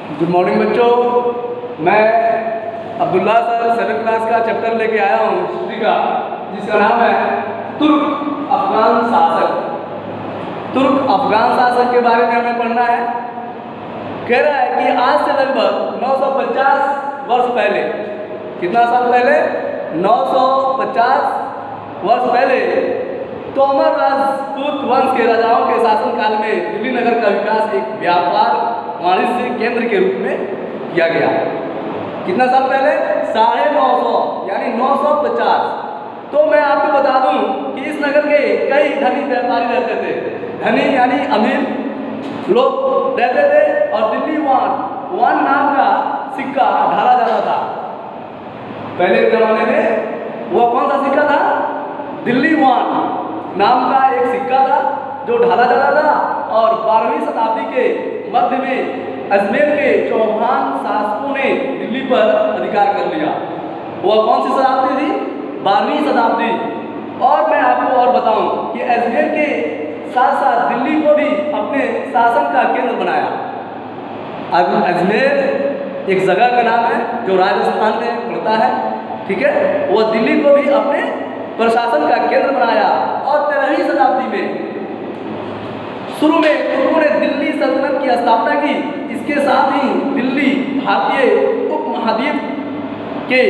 Good morning बच्चों, मैं Abdullah sir 7th class का चैप्टर लेके आया हूँ हिस्ट्री का, जिसका नाम है तुर्क अफगान शासक। तुर्क अफगान शासक के बारे में हमें पढ़ना है। कह रहा है कि आज से लगभग 950 वर्ष पहले, कितना साल पहले? 950 वर्ष पहले तोमर राजपूत वंश के राजाओं के शासनकाल में दिल्ली नगर का विकास एक व्यापार वाणिज्य केंद्र के रूप में किया गया। कितना साल पहले? 950 यानी 950। तो मैं आपको बता दूं कि इस नगर के कई धनी व्यापारी रहते थे। धनी यानी अमीर लोग रहते थे और दिल्ली वान नाम का सिक्का ढाला जाता था। पहले के जमाने में वह कौन सा सिक्का था? दिल्ली वान नाम का एक सिक्का था जो ढाला जाता था। और 12वीं शताब्दी के मध्य में अजमेर के चौहान शासकों ने दिल्ली पर अधिकार कर लिया। वह कौन सी शताब्दी थी? 12वीं शताब्दी। और मैं आपको और बताऊं कि अजमेर के साथ साथ दिल्ली को भी अपने शासन का केंद्र बनाया। अजमेर एक जगह का नाम है जो राजस्थान में पड़ता है, ठीक है। वह दिल्ली को भी अपने प्रशासन का केंद्र बनाया। और 13वीं शताब्दी में शुरू में तुर्कों ने दिल्ली सल्तनत की स्थापना की। इसके साथ ही दिल्ली भारतीय उपमहाद्वीप के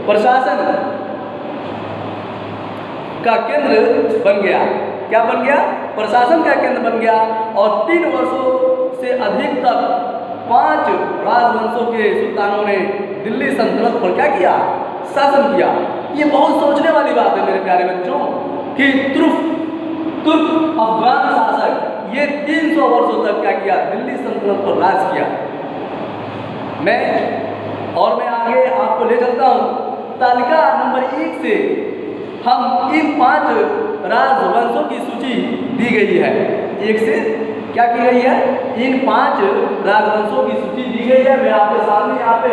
प्रशासन का केंद्र बन गया। क्या बन गया? प्रशासन का केंद्र बन गया। और 3 वर्षों से अधिक तक 5 राजवंशों के सुल्तानों ने दिल्ली सल्तनत पर क्या किया? शासन किया। ये बहुत सोचने वाली बात है मेरे प्यारे बच्चों कि तुर्क अफगान शासक ये 300 वर्षों तक क्या किया? दिल्ली सल्तनत पर राज किया। मैं आगे आपको ले चलता हूँ। तालिका नंबर 1 से हम इन 5 राजवंशों की सूची दी गई है। 1 से क्या की गई है? इन 5 राजवंशों की सूची दी गई है। मैं आपके सामने यहाँ पे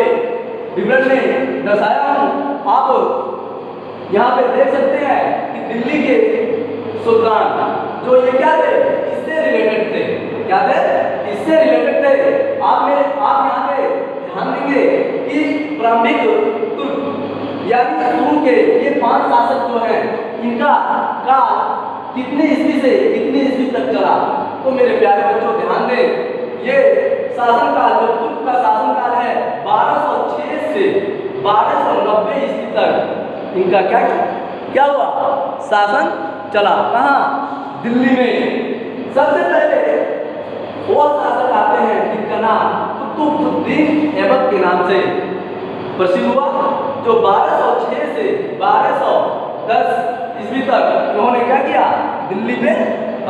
विवरण में दर्शाया हूँ। आप यहाँ पे देख सकते हैं कि दिल्ली के सुल्तान जो ये क्या थे? इससे रिलेटेड थे। क्या थे? इससे रिलेटेड थे। आप यहाँ पे ध्यान देंगे कि प्रारंभिक तुर्क यानी शुरू के ये 5 शासक जो हैं, इनका काल कितने ईस्वी से कितने ईस्वी तक चला? तो मेरे प्यारे बच्चों ध्यान दें, ये शासनकाल जो तुर्क का शासनकाल है 1206 से 1290 ईस्वी तक इनका क्या हुआ? शासन चला। कहाँ? दिल्ली में। सबसे पहले वो शासक आते हैं जिनका नाम कुतुबुद्दीन ऐबक के नाम से प्रसिद्ध हुआ, जो 1206 से 1210 ईस्वी तक उन्होंने क्या किया? दिल्ली पे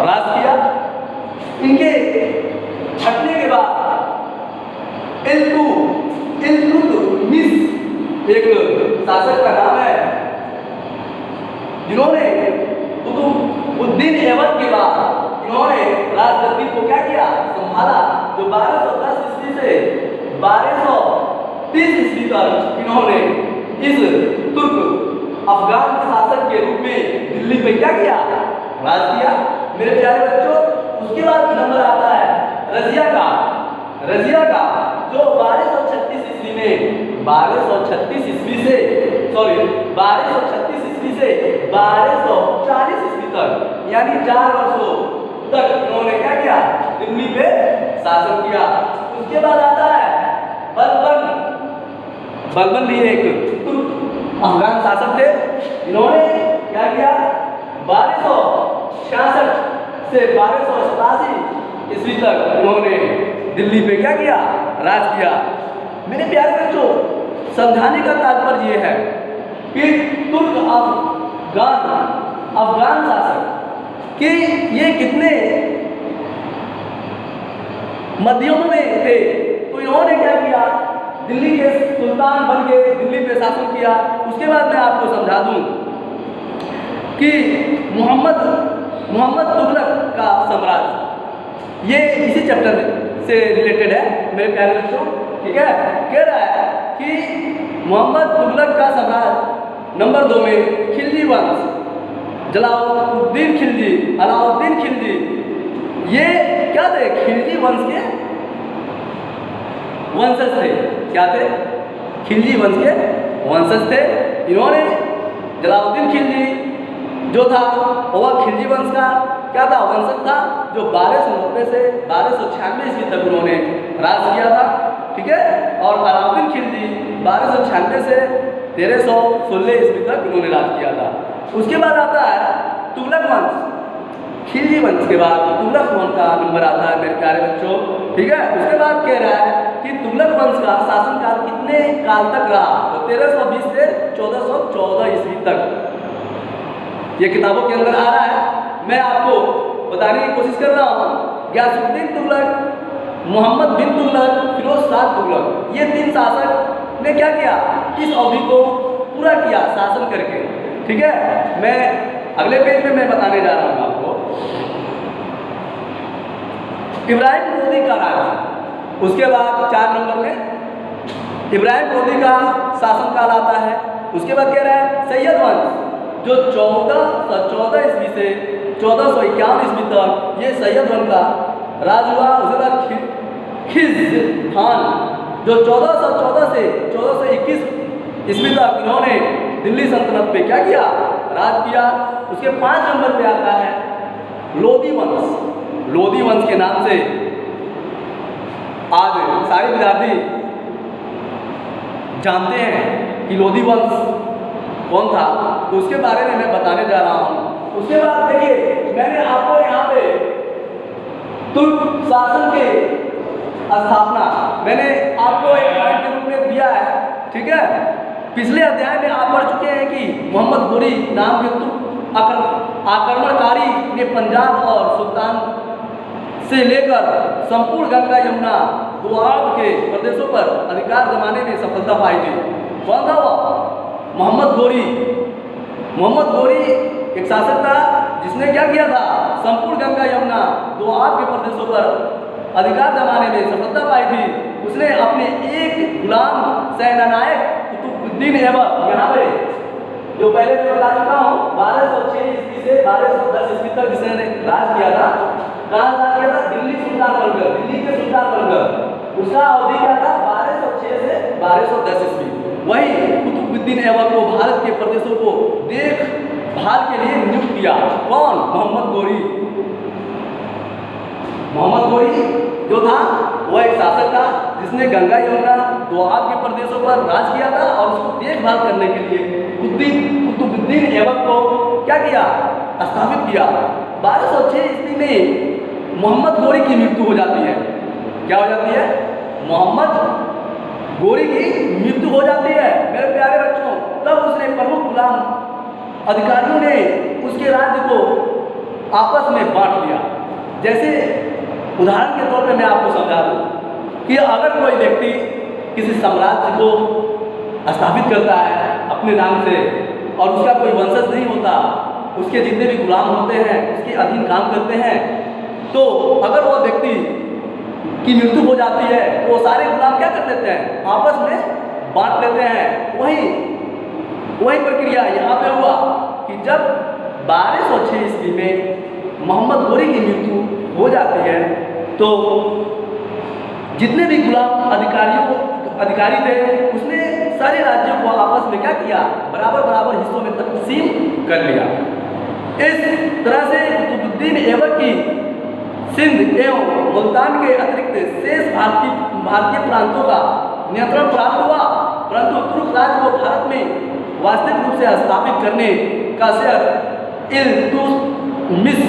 राज किया। इनके हटने के बाद इल्तुतमिश एक शासक का नाम है, जिन्होंने कुतुबुद्दीन ऐबक के बाद इन्होंने राजगद्दी को क्या किया? संभाला। जो 1210 ईस्वी से 1230 ईस्वी तक इन्होंने इस तुर्क अफगान शासक के रूप में दिल्ली पे क्या किया? राज किया। मेरे प्यारे बच्चों, उसके बाद नंबर आता है रजिया का। रजिया का जो 1236 ईस्वी में 1236 ईस्वी से 1240 ईस्वी तक यानी 4 वर्षों तक इन्होंने क्या किया? दिल्ली पे शासन किया। उसके बाद आता है बलबन भी एक तुर्क अफगान शासक थे। इन्होंने क्या किया? 1266 से 1287 ईस्वी तक इन्होंने दिल्ली पे क्या किया? राज किया। मेरे प्यारे बच्चों, समझाने का तात्पर्य यह है कि तुर्क अफगान शासक कि ये कितने मध्यम में थे। तो इन्होंने क्या किया? दिल्ली के सुल्तान बन के दिल्ली पे शासन किया। उसके बाद मैं आपको समझा दूं कि मोहम्मद तुगलक का साम्राज्य, ये इसी चैप्टर से रिलेटेड है मेरे प्यारे बच्चों, ठीक है। कह रहा है कि मोहम्मद तुगलक का साम्राज्य नंबर 2 में खिलजी वंश, अलाउद्दीन खिलजी, ये क्या थे? खिलजी वंश के वंशज थे। क्या थे? खिलजी वंश के वंशज थे। इन्होंने जलालुद्दीन खिलजी जो था वह खिलजी वंश का क्या था? वंशज था, जो 1290 से 1296 ईस्वी तक उन्होंने राज किया था। ठीक है। और अलाउद्दीन खिलजी 1296 से 1316 ईस्वी तक इन्होंने राज किया था। उसके बाद आता है तुगलक वंश। खिलजी वंश के बाद तुगलक वंश का नंबर आता है मेरे प्यारे बच्चों। ठीक है। उसके बाद कह रहा है कि तुगलक वंश का शासनकाल कितने काल तक रहा? तो 1320 से 1414 ईस्वी तक। ये किताबों के अंदर आ रहा है, मैं आपको बताने की कोशिश कर रहा हूँ। गयासुद्दीन तुगलक, मोहम्मद बिन तुगलक, फिरोज शाह तुगलक, ये 3 शासक ने क्या किया? इस अवधि को पूरा किया शासन करके। ठीक है। मैं अगले पेज में मैं बताने जा रहा हूँ आपको। इब्राहिम लोदी का राज। उसके बाद 4 नंबर में इब्राहिम लोदी का शासनकाल आता है। उसके बाद कह रहा है सैयद वंश, जो 1414 ईस्वी से 1451 ईस्वी तक ये सैयद वंश का राज हुआ। उसके बाद खिज़ खान, जो 1414 से 1421 ईस्वी तक इन्होंने दिल्ली सल्तनत पे क्या किया? राज किया। उसके 5 नंबर पे आता है लोदी वंश। लोदी वंश के नाम से आज सारे विद्यार्थी जानते हैं कि लोदी वंश कौन था, तो उसके बारे में मैं बताने जा रहा हूँ। उसके बाद देखिए, मैंने आपको यहाँ पे तुर्क शासन के स्थापना मैंने आपको एक पॉइंट के रूप में दिया है। ठीक है। पिछले अध्याय में आप पढ़ चुके हैं कि मोहम्मद गोरी नाम के तुर्क आक्रमणकारी ने पंजाब और सुल्तान से लेकर संपूर्ण गंगा यमुना दोआब के प्रदेशों पर अधिकार जमाने में सफलता पाई थी। कौन था वो? मोहम्मद गोरी। मोहम्मद गोरी एक शासक था जिसने क्या किया था? संपूर्ण गंगा यमुना दोआब के प्रदेशों पर अधिकार जमाने में सफलता पाई थी। उसने अपने एक गुलाम सेनानायक कुतुबुद्दीन ऐबक, यहाँ पे जो पहले मैं बता चुका हूँ, 1206 ईस्वी से 1210 ईस्वी तक जिसने राज किया था, कहाँ राज किया था? दिल्ली सुल्तान बनकर, दिल्ली के सुल्तान बनकर। उसका अवधि क्या था? 1206 से 1210 ईस्वी। वही कुतुबुद्दीन ऐबक को भारत के प्रदेशों को देखभाल के लिए नियुक्त किया। कौन? मोहम्मद गोरी। मोहम्मद गोरी जो था वह एक शासक था जिसने गंगा यमुना दोआब के प्रदेशों पर राज किया था, और उसको देखभाल करने के लिए कुतुबुद्दीन ऐबक को क्या किया? स्थापित किया। 1206 ईस्वी में मोहम्मद गोरी की मृत्यु हो जाती है। क्या हो जाती है? मोहम्मद गोरी की मृत्यु हो जाती है मेरे प्यारे बच्चों। तब उसने प्रमुख गुलाम अधिकारियों ने उसके राज्य को आपस में बांट लिया। जैसे उदाहरण के तौर पे मैं आपको समझा दूं कि अगर कोई व्यक्ति किसी साम्राज्य को स्थापित करता है अपने नाम से, और उसका कोई वंशज नहीं होता, उसके जितने भी गुलाम होते हैं उसके अधीन काम करते हैं, तो अगर वो व्यक्ति की मृत्यु हो जाती है तो वो सारे गुलाम क्या कर लेते हैं? आपस में बांट लेते हैं। वही प्रक्रिया यहाँ पे हुआ कि जब 1206 ईस्वी में मोहम्मद गोरी की मृत्यु हो जाती है तो जितने भी गुलाम अधिकारी थे उसने सारे राज्यों को आपस में क्या किया? बराबर हिस्सों में तकसीम कर लिया। इस तरह से कुतुबुद्दीन ऐबक की सिंध एवं मुल्तान के अतिरिक्त शेष भारतीय प्रांतों का नियंत्रण प्राप्त हुआ, परंतु तुर्क राज को भारत में वास्तविक रूप से स्थापित करने का श्रेय इल्तुतमिश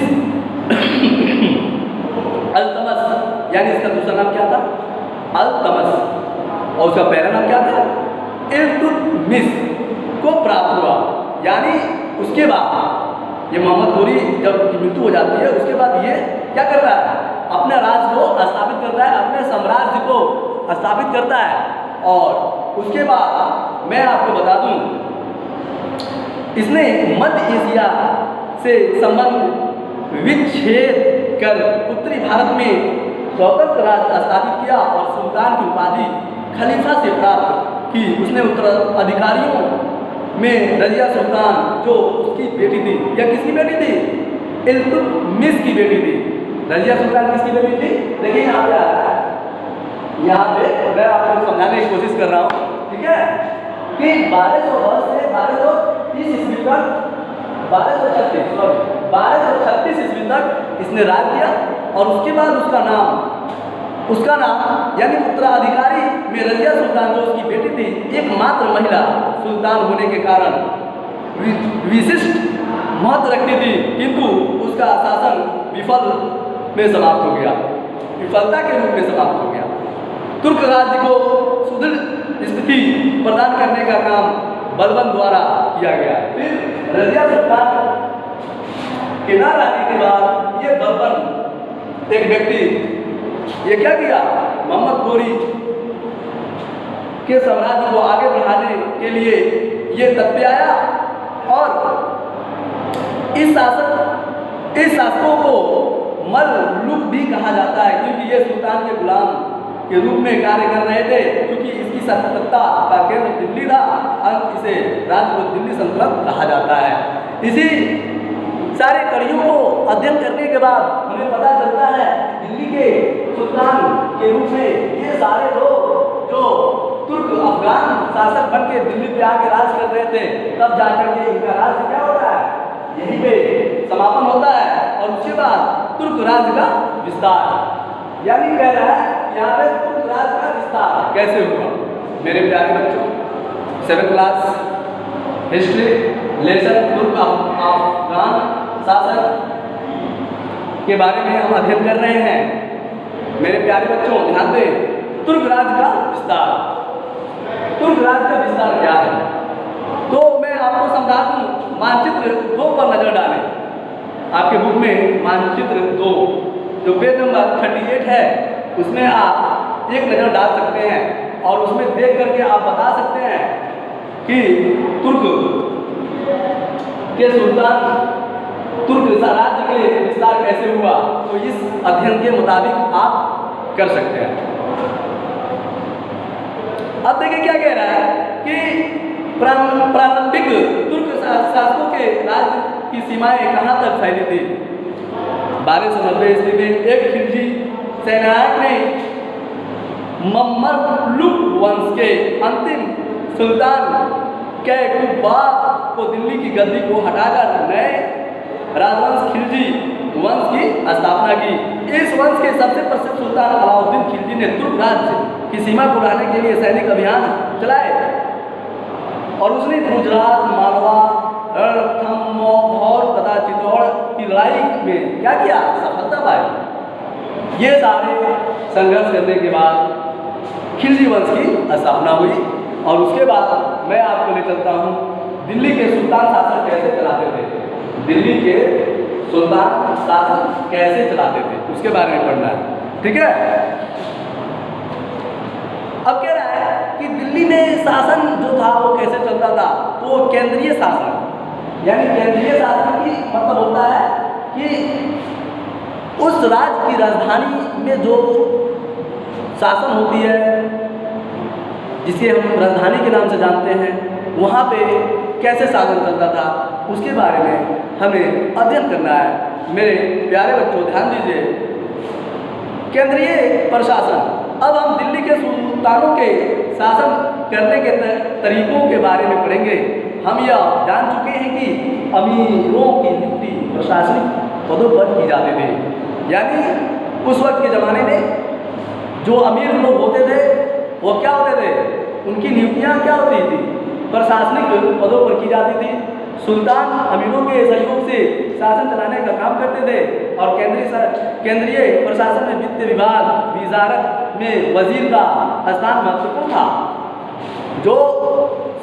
अल्तमश, यानी इसका दूसरा नाम क्या था? अल्तमश, और उसका पहला नाम क्या था? इल्तुतमिश को प्राप्त हुआ। यानी उसके बाद ये मोहम्मद गोरी जब मृत्यु हो जाती है उसके बाद ये क्या कर रहा है? अपने राज्य को स्थापित करता है, अपने साम्राज्य को स्थापित करता है। और उसके बाद मैं आपको बता दूं, इसने मध्य एशिया से संबंध विच्छेद कर उत्तरी भारत में स्वतंत्र राज्य स्थापित किया और सुल्तान की उपाधि खलीफा से प्राप्त की। उसने उत्तराधिकारियों में रजिया सुल्तान जो उसकी बेटी थी, या किसकी बेटी थी? इल्तुतमिश की बेटी थी। रजिया सुल्तान किसकी बेटी थी? देखिए यहाँ पे आ रहा है, यहाँ पे मैं आपको समझाने की कोशिश कर रहा हूँ, ठीक है, कि 1210 से 1230 ईस्वी तक 1236 ईस्वी तक इसने राज किया। और उसके बाद उसका नाम यानी उत्तराधिकारी में रजिया सुल्तान जो उसकी बेटी थी, एकमात्र महिला सुल्तान होने के कारण विशिष्ट महत्व रखती थी, किंतु उसका शासन विफलता के रूप में समाप्त हो गया। तुर्क राज्य को सुदृढ़ स्थिति प्रदान करने का काम बलबन द्वारा किया गया। फिर रजिया सुल्तान के ना रहने के बाद ये बलबन एक व्यक्ति ये क्या किया, मोहम्मद गोरी के साम्राज्य को आगे बढ़ाने के लिए ये तब पे आया और इस शासकों को मललुक भी कहा जाता है, क्योंकि ये सुल्तान के गुलाम के रूप में कार्य कर रहे थे। क्योंकि इसकी सत्ता का केंद्र दिल्ली था, अब इसे राज्य को दिल्ली सल्तनत कहा जाता है। इसी सारे कड़ियों को अध्ययन करने के बाद हमें पता चलता है दिल्ली के सुल्तान के रूप में ये सारे लोग जो तुर्क अफगान शासक बन के दिल्ली पे आके राज कर रहे थे, तब जाकर के इनका राज्य क्या होता है, यहीं पे समापन होता है। और उसके बाद तुर्क राज्य का विस्तार, यानी कह रहा है यहाँ पे तुर्क राज्य का विस्तार कैसे हुआ। मेरे प्यारे बच्चों, 7th क्लास हिस्ट्री लेसन तुर्क अफगान शासक के बारे में हम अध्ययन कर रहे हैं। मेरे प्यारे बच्चों ध्यान दें, तुर्क राज्य का विस्तार, तुर्क राज्य का विस्तार क्या है, तो मैं आपको समझा दूं। मानचित्र 2 पर नजर डालें। आपके बुक में मानचित्र 2 जो पेज नंबर 38 है, उसमें आप एक नजर डाल सकते हैं और उसमें देख करके आप बता सकते हैं कि तुर्क के सुल्तान तुर्क राज्य के विस्तार कैसे हुआ। तो इस अध्ययन के मुताबिक आप कर सकते हैं। अब देखिए क्या कह रहा है कि प्रारंभिक तुर्क शासकों के राज्य की सीमाएं कहां तक फैली थी। 1290 ईस्वी में एक खिलजी सेनानायक ने ममलुक वंश के अंतिम सुल्तान कैकुबाद को दिल्ली की गद्दी को हटाकर नए राजवंश खिलजी वंश की स्थापना की। इस वंश के सबसे प्रसिद्ध सुल्तान अलाउद्दीन खिलजी ने तुर्क राज्य की सीमा को बढ़ाने के लिए सैनिक अभियान चलाए और उसने गुजरात, मालवा, रणथंभौर तथा चित्तौड़ की लड़ाई में क्या किया, सफलता पाई। ये सारे संघर्ष करने के बाद खिलजी वंश की स्थापना हुई। और उसके बाद मैं आपको ले चलता हूँ दिल्ली के सुल्तान शासन कैसे चलाते थे। दिल्ली के सुल्तान शासन कैसे चलाते थे उसके बारे में पढ़ना है, ठीक है। अब कह रहा है कि दिल्ली में शासन जो था वो कैसे चलता था, तो वो केंद्रीय शासन, यानी केंद्रीय शासन की मतलब होता है कि उस राज्य की राजधानी में जो शासन होती है, जिसे हम राजधानी के नाम से जानते हैं, वहाँ पे कैसे शासन चलता था उसके बारे में हमें अध्ययन करना है। मेरे प्यारे बच्चों ध्यान दीजिए, केंद्रीय प्रशासन। अब हम दिल्ली के सुल्तानों के शासन करने के तरीकों के बारे में पढ़ेंगे। हम यह जान चुके हैं कि अमीरों की नियुक्ति प्रशासनिक पदों पर की जाती थी, यानी उस वक्त के ज़माने में जो अमीर लोग होते थे वो क्या होते थे, उनकी नियुक्तियाँ क्या होती थी, प्रशासनिक पदों पर की जाती थी। सुल्तान अमीरों के सहयोग से शासन चलाने का काम करते थे और केंद्रीय प्रशासन में वित्त विभाग, वजारत में वजीर का स्थान महत्वपूर्ण था। जो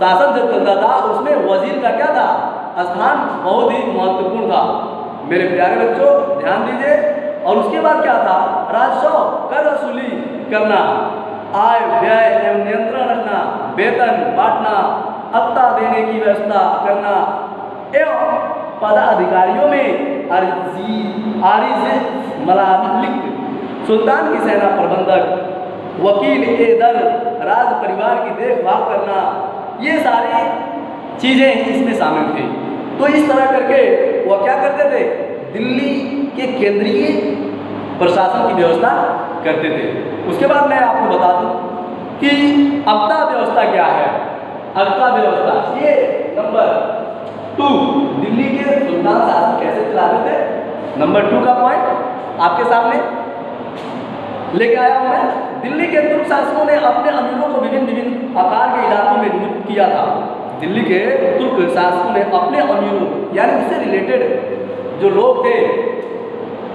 शासन जब चलता था उसमें वजीर का क्या था, स्थान बहुत ही महत्वपूर्ण था। मेरे प्यारे बच्चों ध्यान दीजिए। और उसके बाद क्या था, राजस्व कर वसूली करना, आय व्यय एवं नियंत्रण रखना, वेतन बांटना, अत्ता देने की व्यवस्था करना एवं पदाधिकारियों में आरिज मलालिक, सुल्तान की सेना प्रबंधक, वकील ए दर, राज परिवार की देखभाल करना, ये सारी चीज़ें इसमें शामिल थी। तो इस तरह करके वो क्या करते थे, दिल्ली के केंद्रीय प्रशासन की व्यवस्था करते थे। उसके बाद मैं आपको बता दूं कि अक्ता व्यवस्था क्या है। अक्ता व्यवस्था ये नंबर 2, दिल्ली के सुल्तान शासन कैसे चलाते थे। नंबर 2 का पॉइंट आपके सामने लेके आया हूं मैं। दिल्ली के तुर्क शासकों ने अपने अमीरों को विभिन्न विभिन्न आकार के इलाकों में नियुक्त किया था। दिल्ली के तुर्क शासकों ने अपने अमीरों यानी उससे रिलेटेड जो लोग थे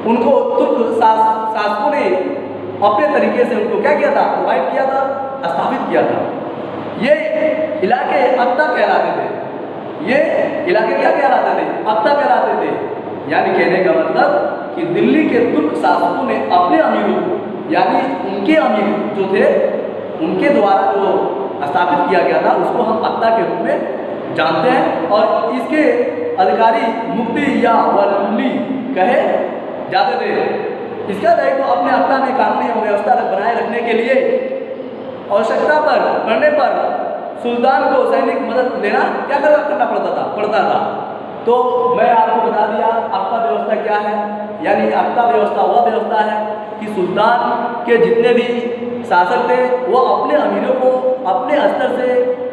उनको तुर्क शासकों ने अपने तरीके से उनको क्या किया था, प्रोवाइड किया था, स्थापित किया था। ये इलाके अक्ता कहलाते थे। ये इलाके क्या कहलाते थे, अक्ता कहलाते थे। यानी कहने का मतलब कि दिल्ली के तुर्क शासकों ने अपने अमीरों को यानी उनके अमीर जो थे उनके द्वारा जो स्थापित किया गया था उसको हम अक्ता के रूप में जानते हैं। और इसके अधिकारी मुफ्ती या वली कहे जाते थे। इसका दायित्व तो अपने अक्ता में कानूनी एवं व्यवस्था बनाए रखने के लिए आवश्यकता पड़ने पर सुल्तान को सैनिक मदद लेना क्या करना पड़ता था। तो मैं आपको बता दिया अक्ता व्यवस्था क्या है। यानी अक्ता व्यवस्था वह व्यवस्था है कि सुल्तान के जितने भी शासक थे वो अपने अमीरों को अपने स्तर से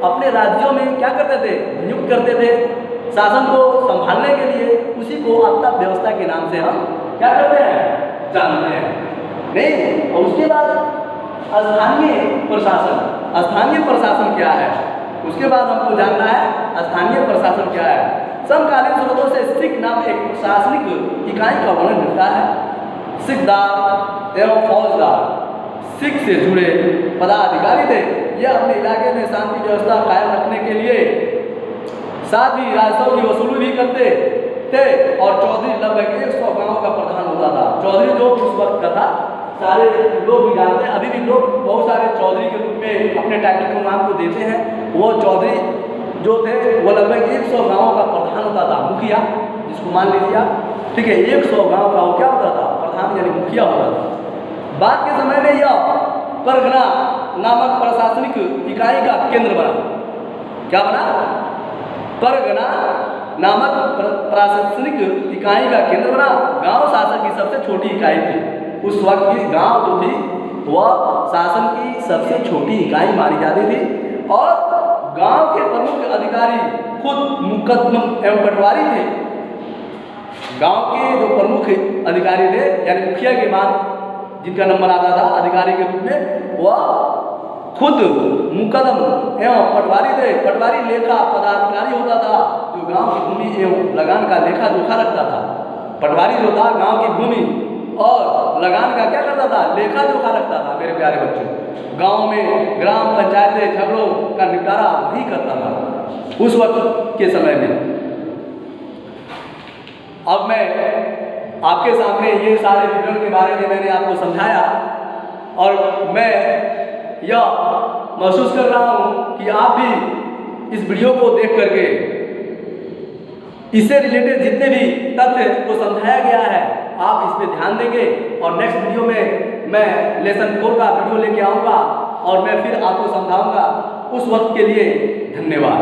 अपने राज्यों में क्या करते थे, नियुक्त करते थे शासन को संभालने के लिए। उसी को अक्ता व्यवस्था के नाम से हम क्या करते हैं, जानते हैं। नहीं, और उसके बाद स्थानीय प्रशासन। स्थानीय प्रशासन क्या है उसके बाद हमको जानना है स्थानीय प्रशासन क्या है। समकालीन स्रोतों से सिख नाम एक प्रशासनिक इकाई का वर्णन मिलता है। सिखदार एवं फौजदार सिख से जुड़े पदाधिकारी थे। ये अपने इलाके में शांति व्यवस्था कायम रखने के लिए साथ ही राजस्व की वसूली भी करते थे। और चौधरी लगभग 100 गाँव का प्रधान होता था। चौधरी जो उस वक्त का था सारे लोग भी जानते हैं, अभी भी लोग बहुत सारे चौधरी के रूप में अपने टाइटल को नाम को देते हैं। वो चौधरी जो थे वो लगभग 100 गाँव का प्रधान होता था, मुखिया जिसको मान लीजिए आप, ठीक है। 100 गाँव का वो क्या होता था, प्रधान यानी मुखिया होता था। बाद के समय में यह परगना नामक प्रशासनिक इकाई का केंद्र बना। क्या बना, परगना नामक प्रशासनिक इकाई का केंद्र बना। गांव शासन की सबसे छोटी इकाई थी। उस वक्त की गांव जो थी वह शासन की सबसे छोटी इकाई मानी जाती थी। और गांव के प्रमुख अधिकारी खुद मुकद्दम एवं पटवारी थे। गांव के जो प्रमुख अधिकारी थे यानी मुखिया के बाद जिनका नंबर आता था अधिकारी के रूप में, वह खुद मुकद्दम एवं पटवारी थे। पटवारी लेखा पदाधिकारी होता था जो गांव की भूमि एवं लगान का लेखा जोखा रखता था। पटवारी जो था गांव की भूमि और लगान का क्या करता था, लेखा जोखा रखता था। मेरे प्यारे बच्चों, गांव में ग्राम पंचायतें झगड़ों का निपटारा वही करता था उस वक्त के समय में। अब मैं आपके सामने ये सारे विवरण के बारे में मैंने आपको समझाया और मैं यह महसूस कर रहा हूँ कि आप भी इस वीडियो को देख करके इससे रिलेटेड जितने भी तथ्य को समझाया गया है आप इस पर ध्यान देंगे। और नेक्स्ट वीडियो में मैं लेसन 4 का वीडियो लेके आऊँगा और मैं फिर आपको समझाऊँगा। उस वक्त के लिए धन्यवाद।